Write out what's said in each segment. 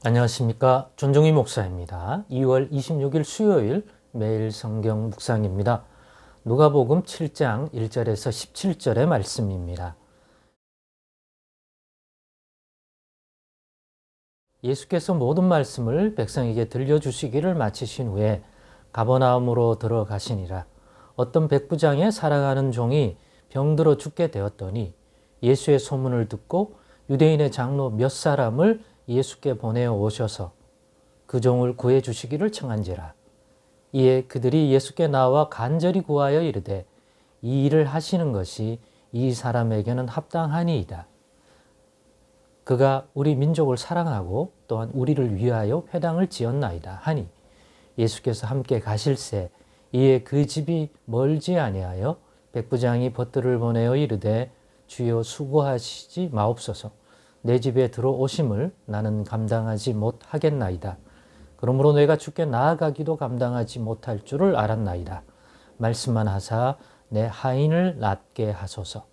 안녕하십니까. 존중희 목사입니다. 2월 26일 수요일 매일 성경 묵상입니다. 누가복음 7장 1절에서 17절의 말씀입니다. 예수께서 모든 말씀을 백성에게 들려주시기를 마치신 후에 가버나움으로 들어가시니라. 어떤 백부장의 사랑하는 종이 병들어 죽게 되었더니 예수의 소문을 듣고 유대인의 장로 몇 사람을 예수께 보내어 오셔서 그 종을 구해 주시기를 청한지라. 이에 그들이 예수께 나와 간절히 구하여 이르되 이 일을 하시는 것이 이 사람에게는 합당하니이다. 그가 우리 민족을 사랑하고 또한 우리를 위하여 회당을 지었나이다 하니 예수께서 함께 가실새 이에 그 집이 멀지 아니하여 백부장이 벗들을 보내어 이르되 주여 수고하시지 마옵소서. 내 집에 들어오심을 나는 감당하지 못하겠나이다. 그러므로 내가 주께 나아가기도 감당하지 못할 줄을 알았나이다. 말씀만 하사 내 하인을 낫게 하소서.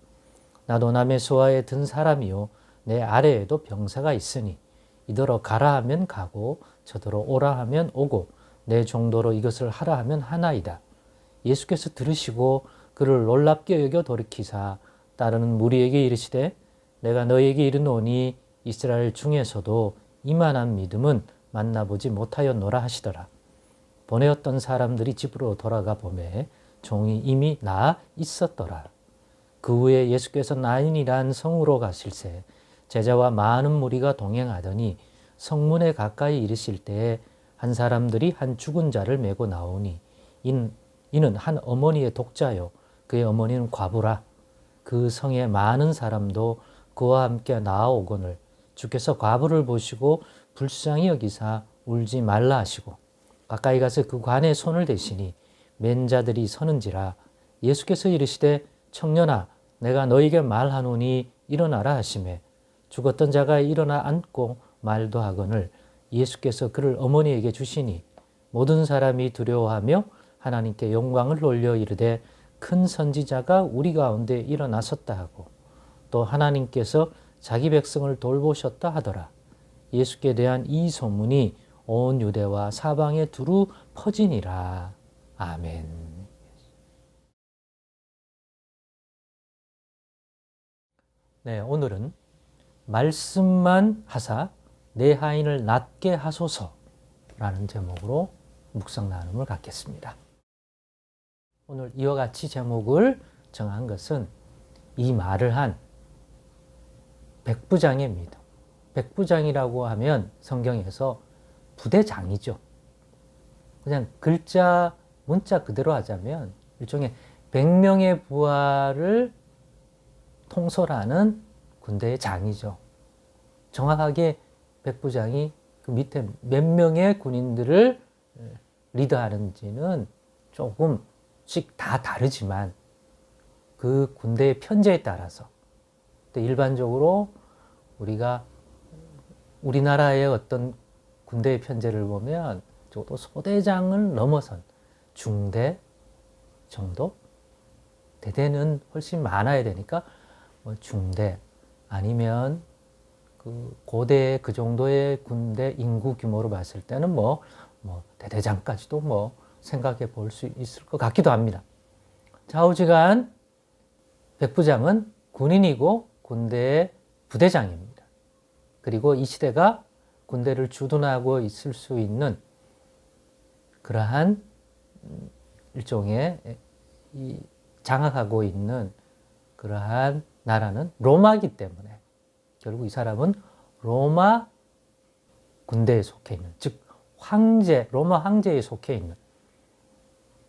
나도 남의 소아에 든 사람이요 내 아래에도 병사가 있으니 이더러 가라 하면 가고 저더러 오라 하면 오고 내 정도로 이것을 하라 하면 하나이다. 예수께서 들으시고 그를 놀랍게 여겨 돌이키사 따르는 무리에게 이르시되 내가 너에게 이르노니 이스라엘 중에서도 이만한 믿음은 만나보지 못하였노라 하시더라. 보내었던 사람들이 집으로 돌아가 보매 종이 이미 나아 있었더라. 그 후에 예수께서 나인이란 성으로 가실새 제자와 많은 무리가 동행하더니 성문에 가까이 이르실 때에 한 사람들이 한 죽은 자를 메고 나오니 이는 한 어머니의 독자요 그의 어머니는 과부라. 그 성에 많은 사람도 그와 함께 나아오거늘 주께서 과부를 보시고 불쌍히 여기사 울지 말라 하시고 가까이 가서 그 관에 손을 대시니 맨 자들이 서는지라. 예수께서 이르시되 청년아 내가 너에게 말하노니 일어나라 하시매 죽었던 자가 일어나 앉고 말도 하거늘 예수께서 그를 어머니에게 주시니 모든 사람이 두려워하며 하나님께 영광을 돌려 이르되 큰 선지자가 우리 가운데 일어나섰다 하고 또 하나님께서 자기 백성을 돌보셨다 하더라. 예수께 대한 이 소문이 온 유대와 사방에 두루 퍼지니라. 아멘. 네, 오늘은 말씀만 하사 내 하인을 낫게 하소서라는 제목으로 묵상 나눔을 갖겠습니다. 오늘 이와 같이 제목을 정한 것은 이 말을 한 백부장의 믿음. 백부장이라고 하면 성경에서 부대장이죠. 그냥 글자, 문자 그대로 하자면 일종의 100명의 부하를 통솔하는 군대의 장이죠. 정확하게 백부장이 그 밑에 몇 명의 군인들을 리드하는지는 조금씩 다 다르지만 그 군대의 편제에 따라서 일반적으로 우리가 우리나라의 어떤 군대의 편제를 보면 적어도 소대장을 넘어선 중대 정도? 대대는 훨씬 많아야 되니까 중대 아니면 그 고대 그 정도의 군대 인구 규모로 봤을 때는 대대장까지도 생각해 볼 수 있을 것 같기도 합니다. 좌우지간 백부장은 군인이고 군대의 부대장입니다. 그리고 이 시대가 군대를 주둔하고 있을 수 있는 그러한 일종의 장악하고 있는 그러한 나라는 로마이기 때문에 결국 이 사람은 로마 군대에 속해 있는, 즉 로마 황제에 속해 있는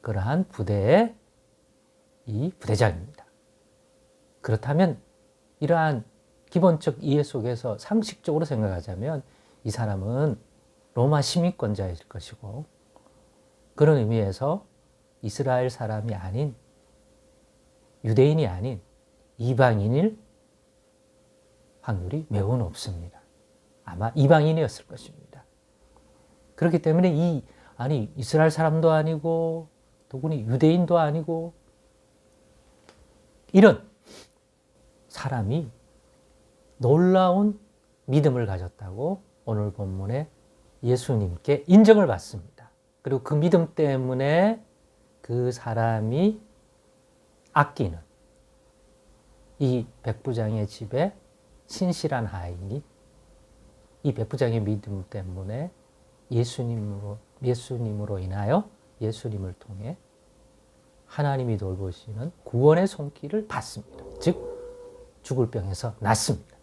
그러한 부대의 이 부대장입니다. 그렇다면 이러한 기본적 이해 속에서 상식적으로 생각하자면 이 사람은 로마 시민권자일 것이고 그런 의미에서 이스라엘 사람이 아닌 유대인이 아닌 이방인일 확률이 매우 높습니다. 아마 이방인이었을 것입니다. 그렇기 때문에 이스라엘 사람도 아니고 더구나 유대인도 아니고 이런 사람이 놀라운 믿음을 가졌다고 오늘 본문에 예수님께 인정을 받습니다. 그리고 그 믿음 때문에 그 사람이 아끼는 이 백부장의 집에 신실한 하인이 이 백부장의 믿음 때문에 예수님으로 인하여 예수님을 통해 하나님이 돌보시는 구원의 손길을 받습니다. 즉 죽을 병에서 낫습니다.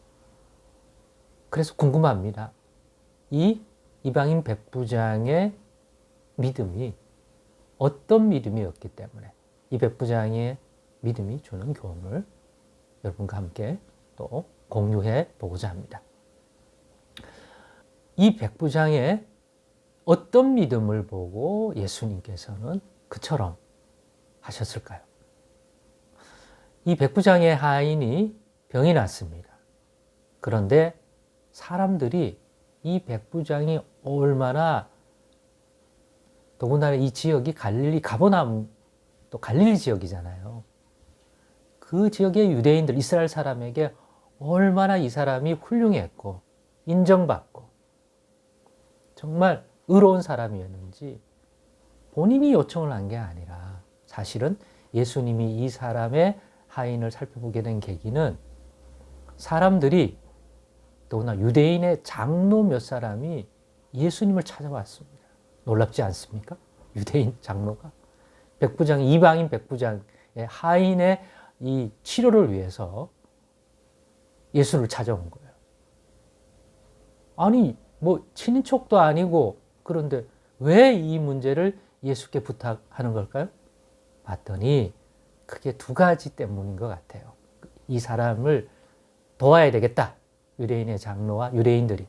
그래서 궁금합니다. 이 이방인 백부장의 믿음이 어떤 믿음이었기 때문에 이 백부장의 믿음이 주는 교훈을 여러분과 함께 또 공유해 보고자 합니다. 이 백부장의 어떤 믿음을 보고 예수님께서는 그처럼 하셨을까요? 이 백부장의 하인이 병이 났습니다. 그런데 사람들이 이 백부장이 얼마나, 더군다나 이 지역이 갈릴리 가버나움, 또 갈릴리 지역이잖아요. 그 지역의 유대인들, 이스라엘 사람에게 얼마나 이 사람이 훌륭했고 인정받고 정말 의로운 사람이었는지 본인이 요청을 한 게 아니라 사실은 예수님이 이 사람의 하인을 살펴보게 된 계기는 사람들이, 더구나 유대인의 장로 몇 사람이 예수님을 찾아왔습니다. 놀랍지 않습니까? 유대인 장로가 백부장, 이방인 백부장의 하인의 이 치료를 위해서 예수를 찾아온 거예요. 아니 뭐 친인척도 아니고, 그런데 왜 이 문제를 예수께 부탁하는 걸까요? 봤더니 크게 두 가지 때문인 것 같아요. 이 사람을 도와야 되겠다. 유대인의 장로와 유대인들이.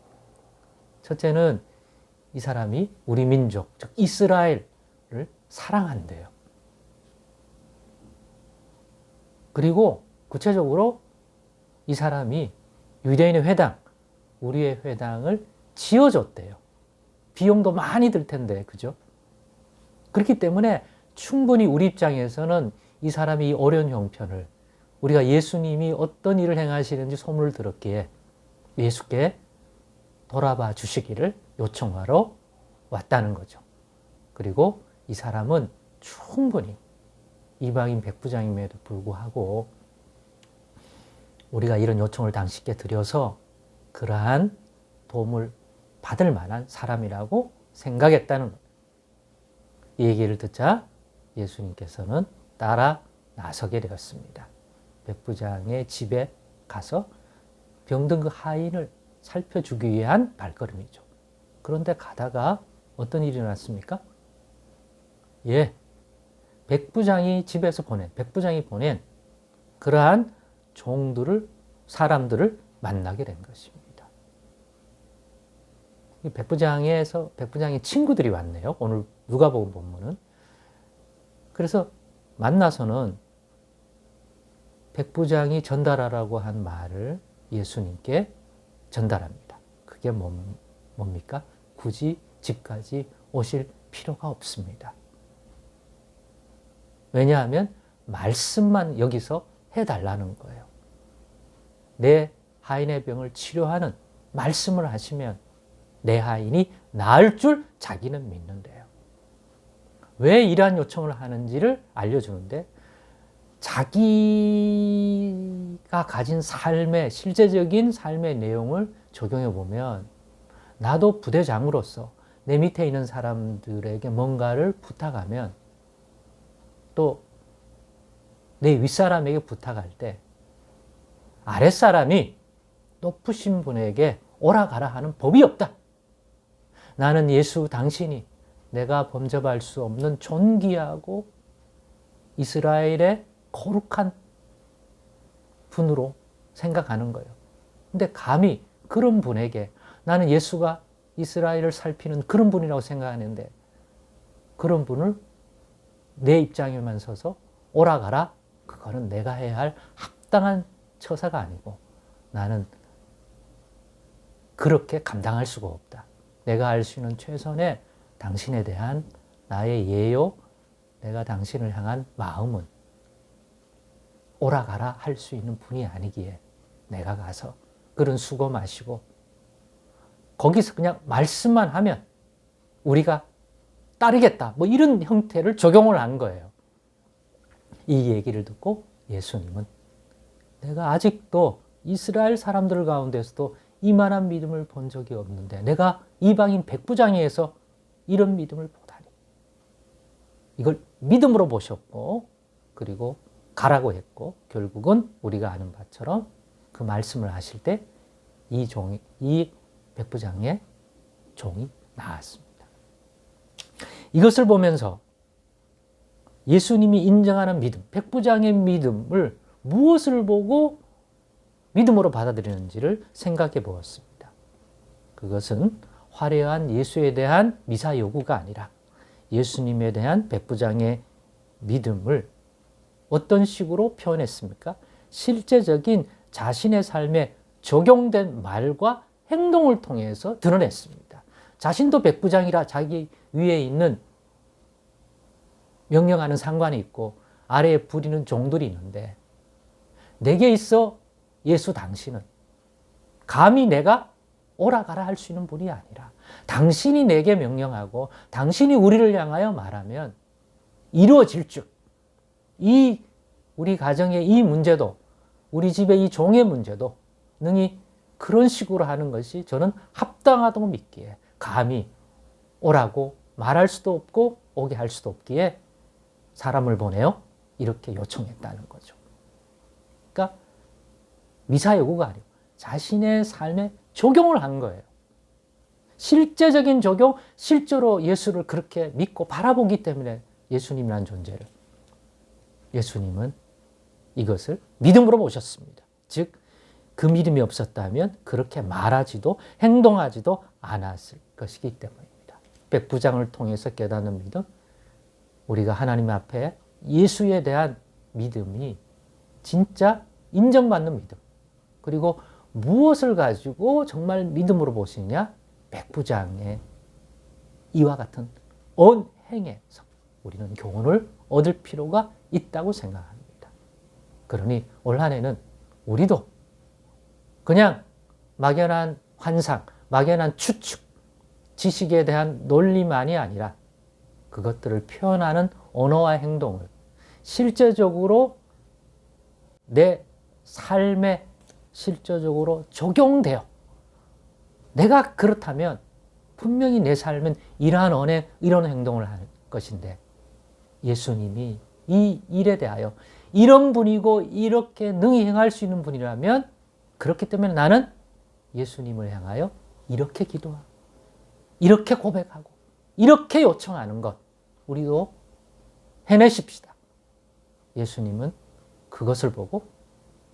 첫째는 이 사람이 우리 민족, 즉 이스라엘을 사랑한대요. 그리고 구체적으로 이 사람이 유대인의 회당, 우리의 회당을 지어줬대요. 비용도 많이 들 텐데, 그죠? 그렇기 때문에 충분히 우리 입장에서는 이 사람이 이 어려운 형편을, 우리가 예수님이 어떤 일을 행하시는지 소문을 들었기에 예수께 돌아봐 주시기를 요청하러 왔다는 거죠. 그리고 이 사람은 충분히 이방인 백부장임에도 불구하고 우리가 이런 요청을 당신께 드려서 그러한 도움을 받을 만한 사람이라고 생각했다는 것. 이 얘기를 듣자 예수님께서는 따라 나서게 되었습니다. 백부장의 집에 가서 병든 그 하인을 살펴주기 위한 발걸음이죠. 그런데 가다가 어떤 일이 일어났습니까? 백부장이 보낸 그러한 종들을, 사람들을 만나게 된 것입니다. 백부장의 친구들이 왔네요. 오늘 누가복음 본문은. 그래서 만나서는 백부장이 전달하라고 한 말을 예수님께 전달합니다. 그게 뭡니까? 굳이 집까지 오실 필요가 없습니다. 왜냐하면 말씀만 여기서 해달라는 거예요. 내 하인의 병을 치료하는 말씀을 하시면 내 하인이 나을 줄 자기는 믿는데요. 왜 이러한 요청을 하는지를 알려주는데, 자기가 가진 실제적인 삶의 내용을 적용해 보면, 나도 부대장으로서 내 밑에 있는 사람들에게 뭔가를 부탁하면, 또 내 윗사람에게 부탁할 때 아랫사람이 높으신 분에게 오라 가라 하는 법이 없다. 나는 예수 당신이 내가 범접할 수 없는 존귀하고 이스라엘의 거룩한 분으로 생각하는 거예요. 근데 감히 그런 분에게, 나는 예수가 이스라엘을 살피는 그런 분이라고 생각하는데, 그런 분을 내 입장에만 서서 오라 가라, 그거는 내가 해야 할 합당한 처사가 아니고 나는 그렇게 감당할 수가 없다. 내가 할 수 있는 최선의 당신에 대한 나의 예요, 내가 당신을 향한 마음은 오라 가라 할 수 있는 분이 아니기에 내가 가서 그런 수고 마시고 거기서 그냥 말씀만 하면 우리가 따르겠다. 뭐 이런 형태를 적용을 한 거예요. 이 얘기를 듣고 예수님은 내가 아직도 이스라엘 사람들 가운데서도 이만한 믿음을 본 적이 없는데 내가 이방인 백부장에게서 이런 믿음을 보다니. 이걸 믿음으로 보셨고 그리고 가라고 했고 결국은 우리가 아는 바처럼 그 말씀을 하실 때 이 백부장의 종이 나았습니다. 이것을 보면서 예수님이 인정하는 믿음, 백부장의 믿음을 무엇을 보고 믿음으로 받아들이는지를 생각해 보았습니다. 그것은 화려한 예수에 대한 미사 요구가 아니라 예수님에 대한 백부장의 믿음을 어떤 식으로 표현했습니까? 실제적인 자신의 삶에 적용된 말과 행동을 통해서 드러냈습니다. 자신도 백부장이라 자기 위에 있는 명령하는 상관이 있고 아래에 부리는 종들이 있는데 내게 있어 예수 당신은 감히 내가 오라가라 할 수 있는 분이 아니라 당신이 내게 명령하고 당신이 우리를 향하여 말하면 이루어질 줄. 이 우리 가정의 이 문제도 우리 집의 이 종의 문제도 능히 그런 식으로 하는 것이 저는 합당하다고 믿기에 감히 오라고 말할 수도 없고 오게 할 수도 없기에 사람을 보내요. 이렇게 요청했다는 거죠. 그러니까 미사 요구가 아니고 자신의 삶에 적용을 한 거예요. 실제적인 적용, 실제로 예수를 그렇게 믿고 바라보기 때문에 예수님이라는 존재를 예수님은 이것을 믿음으로 보셨습니다. 즉, 그 믿음이 없었다면 그렇게 말하지도 행동하지도 않았을 것이기 때문입니다. 백부장을 통해서 깨닫는 믿음, 우리가 하나님 앞에 예수에 대한 믿음이 진짜 인정받는 믿음, 그리고 무엇을 가지고 정말 믿음으로 보시냐? 백부장의 이와 같은 언행에서 우리는 교훈을 얻을 필요가 있다고 생각합니다. 그러니 올 한 해는 우리도 그냥 막연한 환상, 막연한 추측, 지식에 대한 논리만이 아니라 그것들을 표현하는 언어와 행동을 실제적으로 내 삶에 실제적으로 적용되어 내가 그렇다면 분명히 내 삶은 이러한 언행, 이런 행동을 할 것인데 예수님이 이 일에 대하여 이런 분이고 이렇게 능히 행할 수 있는 분이라면 그렇기 때문에 나는 예수님을 향하여 이렇게 기도하고 이렇게 고백하고 이렇게 요청하는 것 우리도 해내십시다. 예수님은 그것을 보고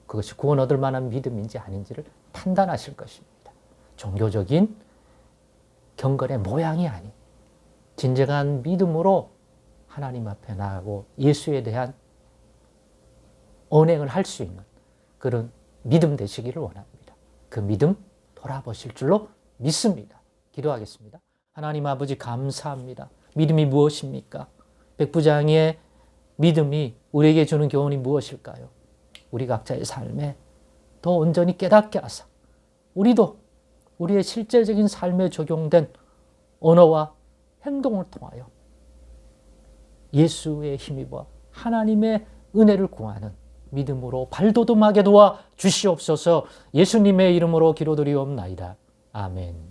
그것이 구원 얻을 만한 믿음인지 아닌지를 판단하실 것입니다. 종교적인 경건의 모양이 아닌 진정한 믿음으로 하나님 앞에 나가고 예수에 대한 언행을 할 수 있는 그런 믿음 되시기를 원합니다. 그 믿음 돌아보실 줄로 믿습니다. 기도하겠습니다. 하나님 아버지 감사합니다. 믿음이 무엇입니까? 백부장의 믿음이 우리에게 주는 교훈이 무엇일까요? 우리 각자의 삶에 더 온전히 깨닫게 하사 우리도 우리의 실제적인 삶에 적용된 언어와 행동을 통하여 예수의 힘입어 하나님의 은혜를 구하는 믿음으로 발돋움하게 도와 주시옵소서. 예수님의 이름으로 기도드리옵나이다. 아멘.